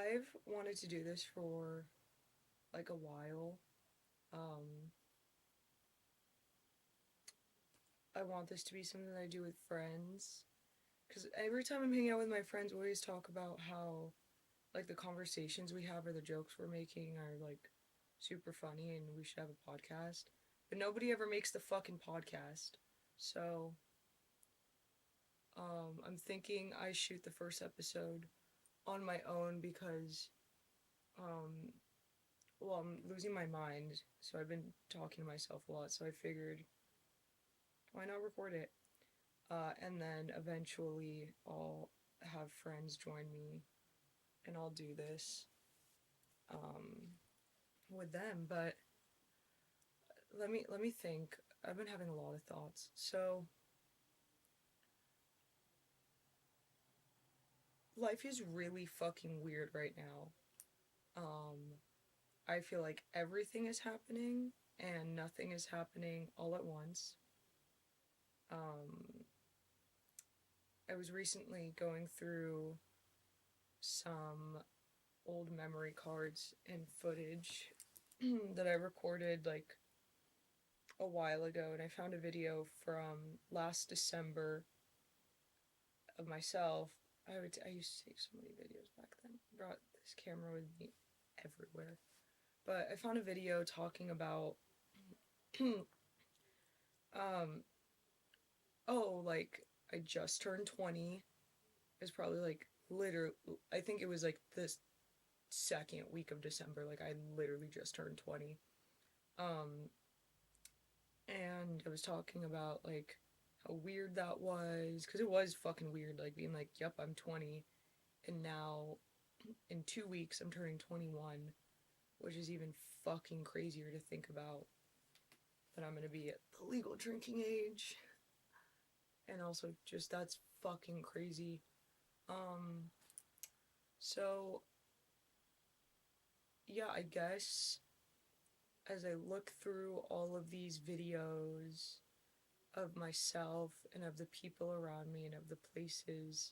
I've wanted to do this for like a while. Um, I want this to be something that I do with friends. Because every time I'm hanging out with my friends, we always talk about how, like, the conversations we have or the jokes we're making are, like, super funny and we should have a podcast. But nobody ever makes the fucking podcast. So, I'm thinking I shoot the first episode on my own because, um, well, I'm losing my mind. So I've been talking to myself a lot. So I figured, why not record it? And then eventually I'll have friends join me and I'll do this um, with them. But let me think. I've been having a lot of thoughts. So life is really fucking weird right now. Um, I feel like everything is happening and nothing is happening all at once. Um, I was recently going through some old memory cards and footage that I recorded like a while ago, and I found a video from last December of myself. I used to take so many videos back then. I brought this camera with me everywhere. But I found a video talking about um like I just turned 20. It was probably like literally I think it was like the second week of December. Like I literally just turned 20. Um and I was talking about like how weird that was because it was fucking weird, like being like, "Yep, I'm 20," and now in 2 weeks I'm turning 21, which is even fucking crazier to think about. That I'm gonna be at the legal drinking age, and also just that's fucking crazy. Um, so yeah, I guess as I look through all of these videos of myself and of the people around me and of the places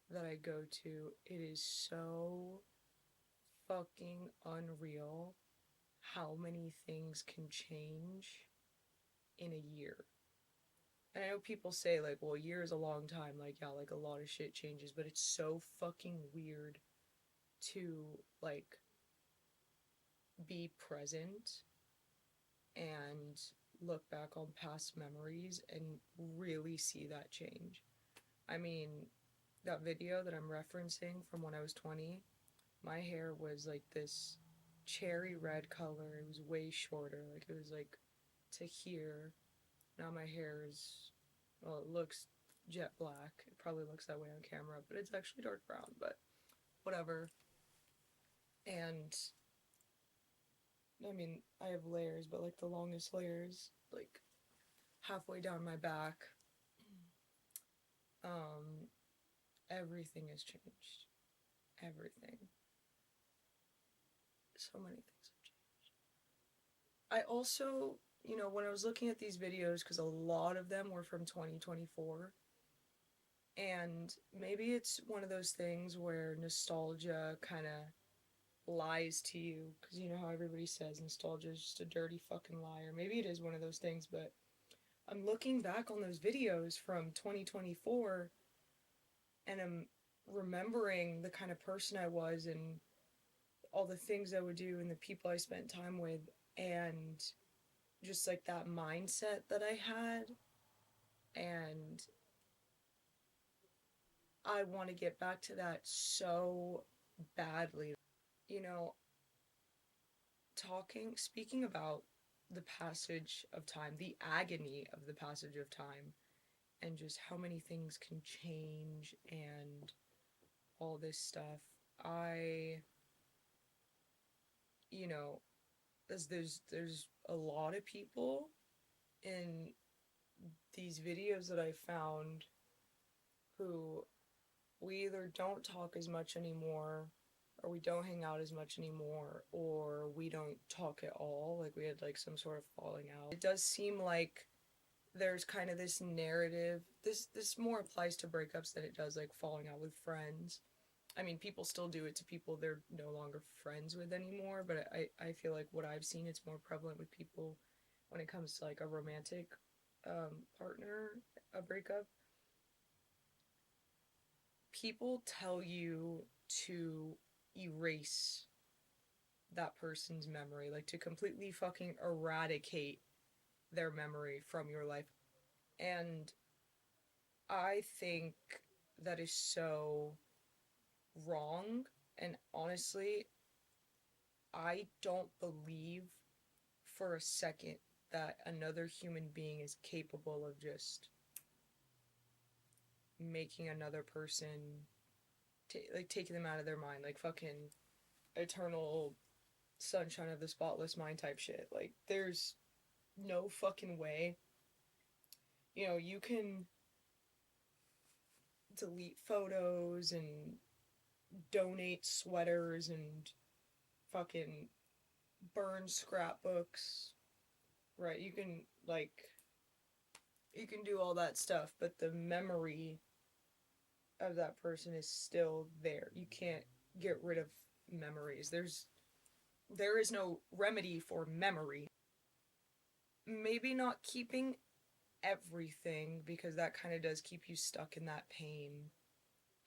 that I go to, it is so fucking unreal how many things can change in a year. And I know people say, like, well, a year is a long time. Like, yeah, like, a lot of shit changes, but it's so fucking weird to, like, be present and look back on past memories and really see that change. I mean, that video that I'm referencing from when I was 20, my hair was like this cherry red color. It was way shorter. Like, it was like to here. Now my hair is, well, it looks jet black. It probably looks that way on camera, but it's actually dark brown, but whatever. And I mean, I have layers, but like the longest layers, like halfway down my back. Um, Everything has changed. Everything. So many things have changed. I also, when I was looking at these videos, because a lot of them were from 2024, and maybe it's one of those things where nostalgia kind of lies to you, because you know how everybody says nostalgia is just a dirty fucking liar. Maybe it is one of those things, but I'm looking back on those videos from 2024 and I'm remembering the kind of person I was and all the things I would do and the people I spent time with, and just like that mindset that I had. And I want to get back to that so badly. You know, speaking about the passage of time, the agony of the passage of time, and just how many things can change and all this stuff. I, you know, there's a lot of people in these videos that I found who we either don't talk as much anymore or we don't hang out as much anymore or we don't talk at all, like we had like some sort of falling out. It does seem like there's kind of this narrative. This more applies to breakups than it does like falling out with friends, I mean, people still do it to people they're no longer friends with anymore, but I feel like what I've seen, it's more prevalent with people when it comes to like a romantic partner, a breakup. People tell you to erase that person's memory, like to completely fucking eradicate their memory from your life. And I think that is so wrong. And honestly, I don't believe for a second that another human being is capable of just making another person, like taking them out of their mind, like fucking eternal sunshine of the spotless mind type shit. Like, there's no fucking way. You know, you can delete photos and donate sweaters and fucking burn scrapbooks, right? You can, like, you can do all that stuff, but the memory of that person is still there. You can't get rid of memories. There is no remedy for memory. Maybe not keeping everything, because that kind of does keep you stuck in that pain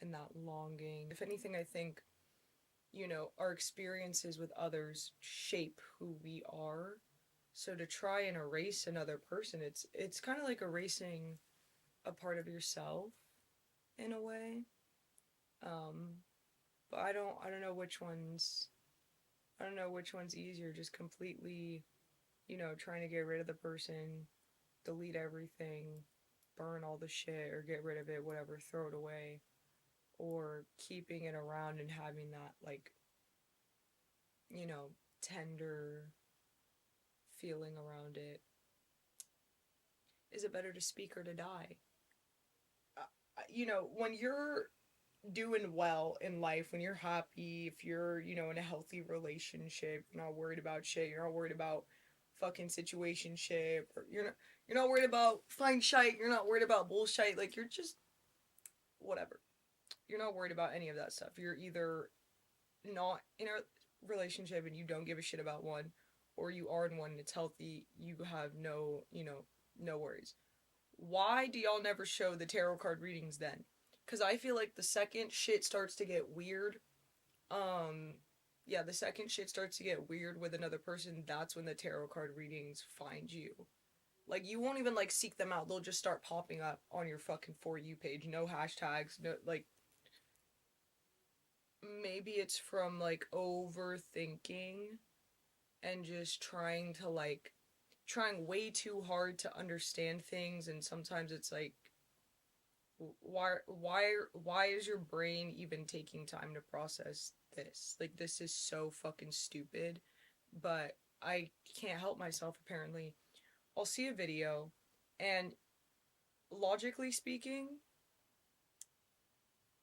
and that longing. If anything, I think, you know, our experiences with others shape who we are. So to try and erase another person, it's kind of like erasing a part of yourself in a way. Um, but I don't know which ones I don't know which one's easier. Just completely, you know, trying to get rid of the person, delete everything, burn all the shit or get rid of it, whatever, throw it away, or keeping it around and having that, like, you know, tender feeling around it. Is it better to speak or to die? You know, when you're doing well in life, when you're happy, if you're, you know, in a healthy relationship, you're not worried about shit, you're not worried about fucking situationship, or you're not worried about fine shite, you're not worried about bullshit, like you're just whatever. You're not worried about any of that stuff. You're either not in a relationship and you don't give a shit about one, or you are in one and it's healthy, you have no, you know, no worries. Why do y'all never show the tarot card readings then? Because I feel like the second shit starts to get weird, um, yeah, the second shit starts to get weird with another person, that's when the tarot card readings find you. Like, you won't even, like, seek them out. They'll just start popping up on your fucking For You page. No hashtags, no, like, maybe it's from, like, overthinking and just trying way too hard to understand things, and sometimes it's like, why is your brain even taking time to process this? Like, this is so fucking stupid, but I can't help myself apparently. I'll see a video, and logically speaking,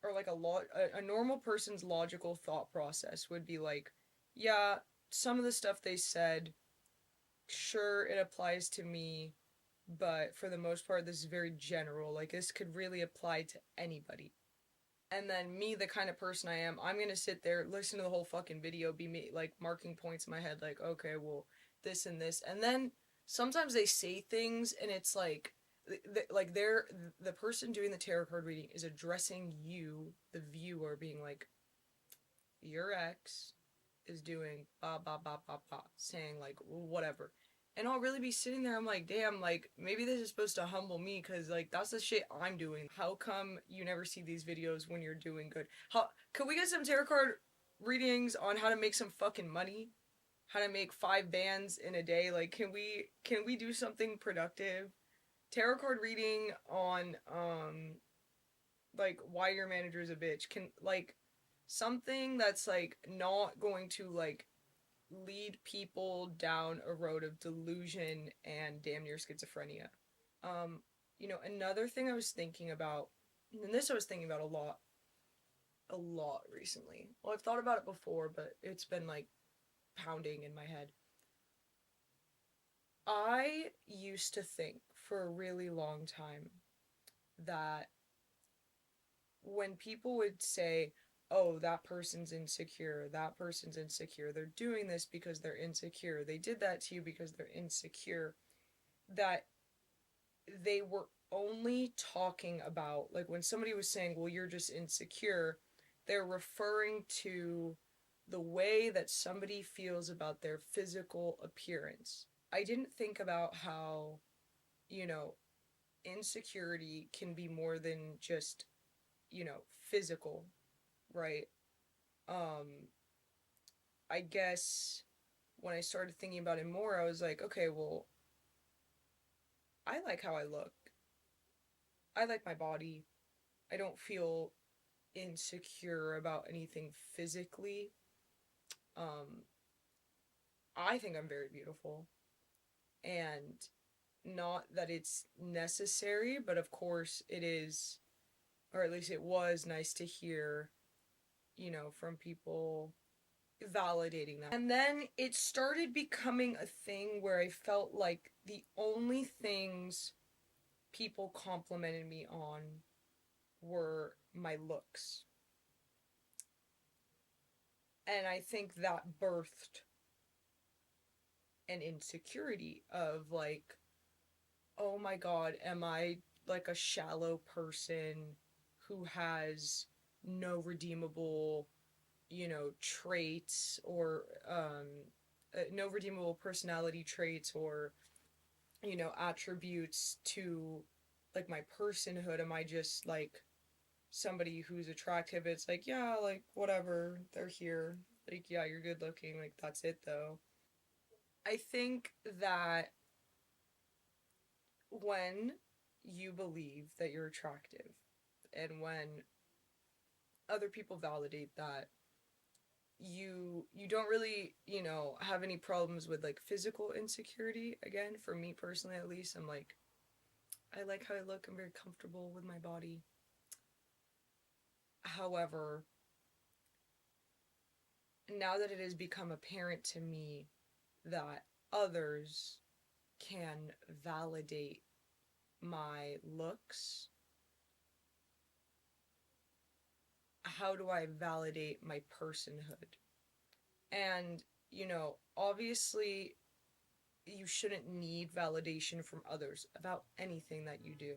or like a normal person's logical thought process would be like, yeah, some of the stuff they said, sure, it applies to me, but for the most part this is very general, like this could really apply to anybody. And then me, the kind of person I am, I'm gonna sit there, listen to the whole fucking video, be me, like marking points in my head, like, okay, well, this and this. And then sometimes they say things and it's like, like the person doing the tarot card reading is addressing you, the viewer, being like, your ex is doing ba ba ba ba ba, saying like whatever. And I'll really be sitting there, I'm like, damn, like maybe this is supposed to humble me, because like that's the shit I'm doing. How come you never see these videos when you're doing good? How could we get some tarot card readings on how to make some fucking money? How to make 5 bands in a day? Like, can we do something productive? Tarot card reading on like why your manager is a bitch. Can, like, something that's like not going to like lead people down a road of delusion and damn near schizophrenia. Um, you know, another thing I was thinking about, and this I was thinking about a lot recently. Well, I've thought about it before, but it's been like pounding in my head. I used to think for a really long time that when people would say, oh, that person's insecure, that person's insecure, they're doing this because they're insecure, they did that to you because they're insecure, that they were only talking about, like, when somebody was saying, well, you're just insecure, they're referring to the way that somebody feels about their physical appearance. I didn't think about how, you know, insecurity can be more than just, physical, right? Um, I guess when I started thinking about it more, I was like, okay, well, I like how I look. I like my body. I don't feel insecure about anything physically. Um, I think I'm very beautiful. And not that it's necessary, but of course it is, or at least it was nice to hear, from people validating that. And then it started becoming a thing where I felt like the only things people complimented me on were my looks. And I think that birthed an insecurity of like, oh my god, am I like a shallow person who has no redeemable, traits, or no redeemable personality traits, or, attributes to like my personhood? Am I just like somebody who's attractive? It's like, yeah, like whatever, they're here. Like, yeah, you're good looking. Like, that's it though. I think that when you believe that you're attractive and when other people validate that, you don't really, have any problems with like physical insecurity. Again, for me personally, at least, I'm like, I like how I look, I'm very comfortable with my body. However, now that it has become apparent to me that others can validate my looks, how do I validate my personhood? And, obviously, you shouldn't need validation from others about anything that you do.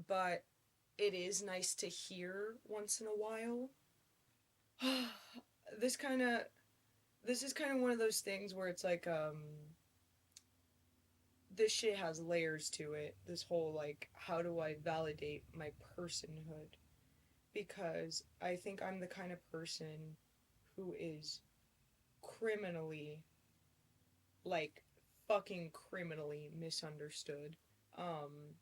But it is nice to hear once in a while. this kind of this is kind of one of those things where it's like, this shit has layers to it. This whole like, how do I validate my personhood? Because I think I'm the kind of person who is criminally, like, fucking criminally misunderstood. Um,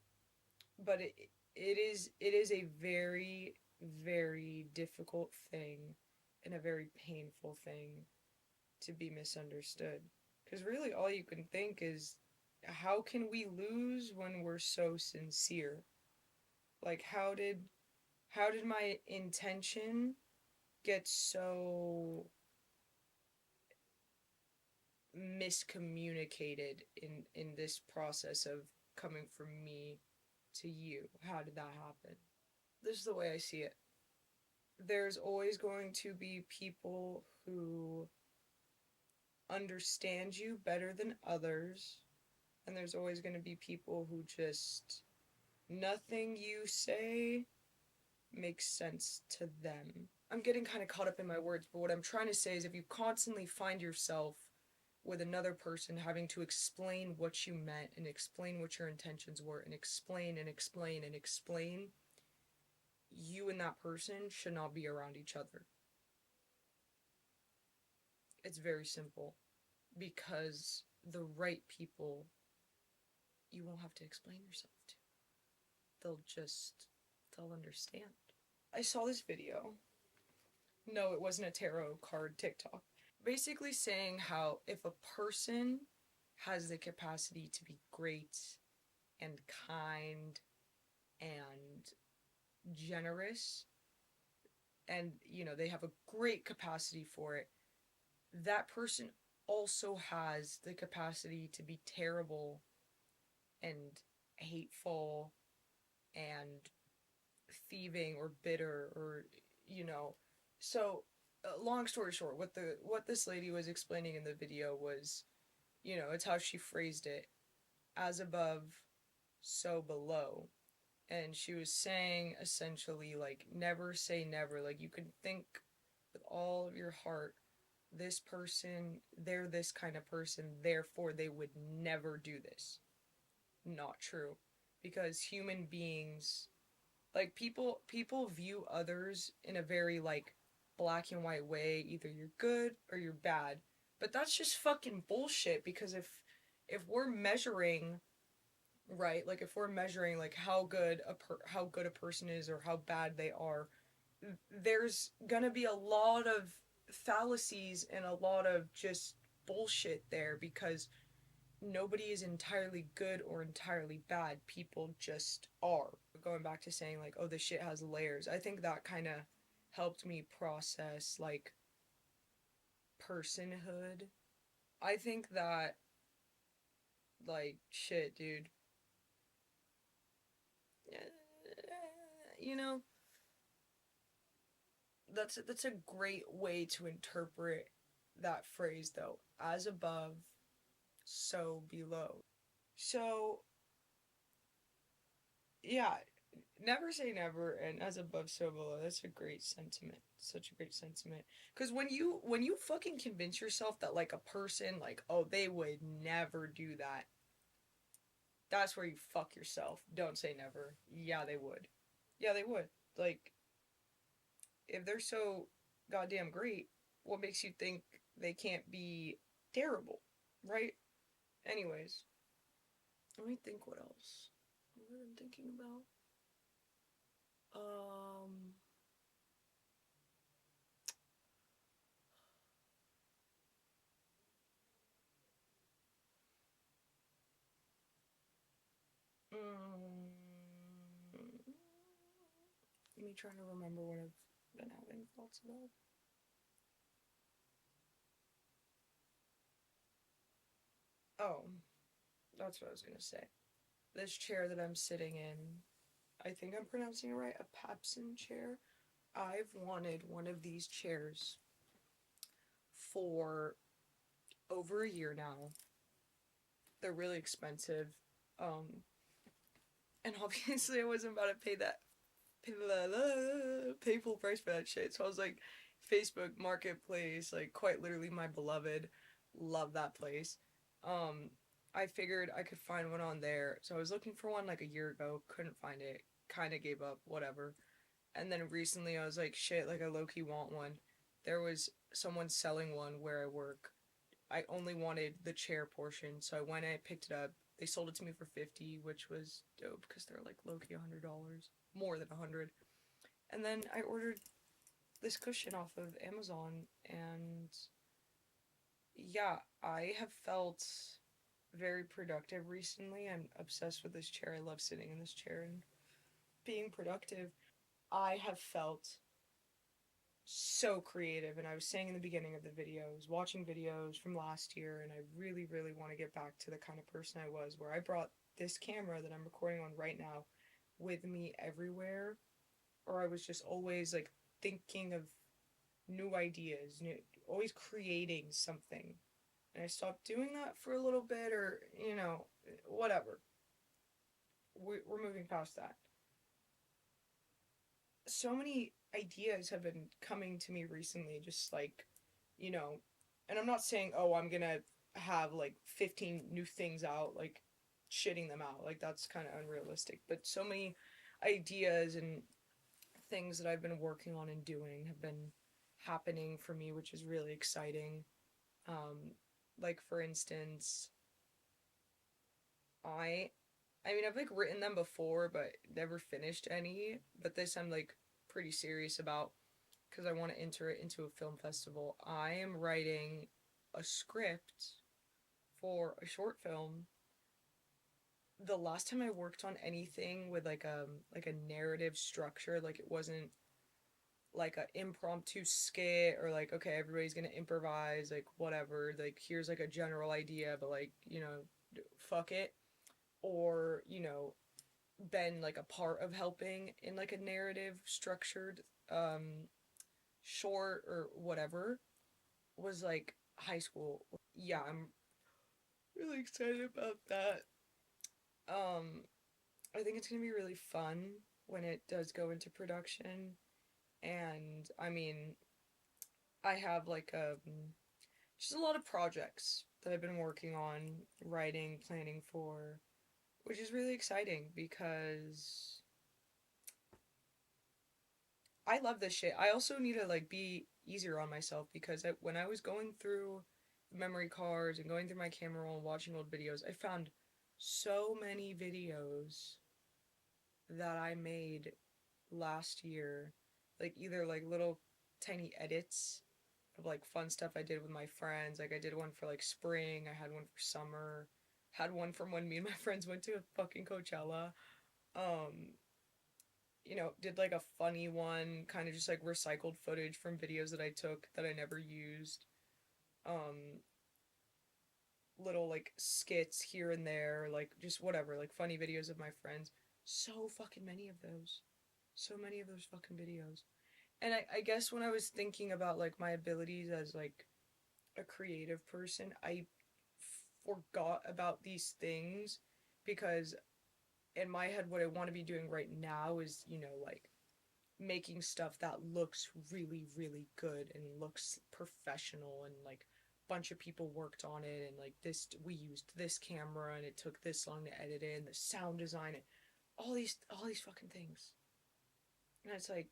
but it is a very, very difficult thing and a very painful thing to be misunderstood. Because really, all you can think is, how can we lose when we're so sincere? Like, how did my intention get so miscommunicated in this process of coming from me to you? How did that happen? This is the way I see it. There's always going to be people who understand you better than others, and there's always going to be people who just, nothing you say makes sense to them. I'm getting kind of caught up in my words, but what I'm trying to say is, if you constantly find yourself with another person having to explain what you meant and explain what your intentions were and explain and explain and explain, you and that person should not be around each other. It's very simple. Because the right people, you won't have to explain yourself to. They'll understand. I saw this video. No, it wasn't a tarot card TikTok. Basically saying how if a person has the capacity to be great and kind and generous, and they have a great capacity for it, that person also has the capacity to be terrible and hateful and thieving or bitter, or, So, long story short, what this lady was explaining in the video was, it's how she phrased it: as above, so below. And she was saying essentially, like, never say never. Like, you can think with all of your heart, this person, they're this kind of person, therefore they would never do this. Not true. Because human beings, like, people view others in a very, like, black and white way. Either you're good or you're bad. But that's just fucking bullshit, because if we're measuring, right, like, if we're measuring, like, how good a person is or how bad they are, there's gonna be a lot of fallacies and a lot of just bullshit there, because nobody is entirely good or entirely bad. People just are. Going back to saying, like, oh, this shit has layers, I think that kind of helped me process, like, personhood. I think that, like, shit, dude. You know, that's a great way to interpret that phrase, though. As above, so below. So, yeah, never say never, and as above, so below. That's a great sentiment. Such a great sentiment. Because when you fucking convince yourself that, like, a person, like, oh, they would never do that, that's where you fuck yourself. Don't say never. Yeah, they would. Yeah, they would. Like, if they're so goddamn great, what makes you think they can't be terrible, right? Anyways, let me think what else. What I'm thinking about. Um. mm, Me trying to remember what I've been having thoughts about. Oh, that's what I was gonna say. This chair that I'm sitting in, I think I'm pronouncing it right, a Papson chair. I've wanted one of these chairs for over a year now. They're really expensive. Um, and obviously I wasn't about to pay full price for that shit. So I was like, Facebook Marketplace, like, quite literally my beloved. Love that place. Um, I figured I could find one on there. So I was looking for one like a year ago, couldn't find it, kind of gave up, whatever. And then recently I was like, shit, like, I low key want one. There was someone selling one where I work. I only wanted the chair portion, so I went and I picked it up. They sold it to me for 50, which was dope because they're like low key $100, more than 100. And then I ordered this cushion off of Amazon, and yeah, I have felt very productive recently. I'm obsessed with this chair. I love sitting in this chair and being productive. I have felt so creative, and I was saying in the beginning of the videos, watching videos from last year, and I really, really want to get back to the kind of person I was, where I brought this camera that I'm recording on right now with me everywhere, or I was just always, like, thinking of new ideas, always creating something. And I stopped doing that for a little bit, or, whatever. We're moving past that. So many ideas have been coming to me recently, just like, you know, and I'm not saying, oh, I'm gonna have like 15 new things out, like, shitting them out. Like, that's kind of unrealistic. But so many ideas and things that I've been working on and doing have been happening for me, which is really exciting. Like, for instance, I I mean, I've, like, written them before, but never finished any. But this I'm, like, pretty serious about because I want to enter it into a film festival. I am writing a script for a short film. The last time I worked on anything with, like a narrative structure, like, it wasn't like a impromptu skit, or like, okay, everybody's gonna improvise, like, whatever, like, here's like a general idea, but, like, fuck it. Or, been like a part of helping in like a narrative structured um short or whatever was like high school. Yeah, I'm really excited about that. Um, I think it's gonna be really fun when it does go into production. And I mean, I have like just a lot of projects that I've been working on, writing, planning for, which is really exciting because I love this shit. I also need to like be easier on myself because when I was going through the memory cards and going through my camera roll and watching old videos, I found so many videos that I made last year, like either like little tiny edits of like fun stuff I did with my friends. Like I did one for like spring, I had one for summer, had one from when me and my friends went to fucking Coachella. Um, did like a funny one, kind of just like recycled footage from videos that I took that I never used. Um, little like skits here and there, like just whatever, like funny videos of my friends. So fucking many of those. So many of those fucking videos. And I guess when I was thinking about like my abilities as like a creative person, I forgot about these things because in my head what I want to be doing right now is, like making stuff that looks really really good and looks professional and like a bunch of people worked on it and like this we used this camera and it took this long to edit it and the sound design and all these fucking things. And it's like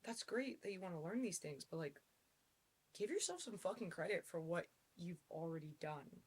that's great that you want to learn these things, but like give yourself some fucking credit for what you've already done.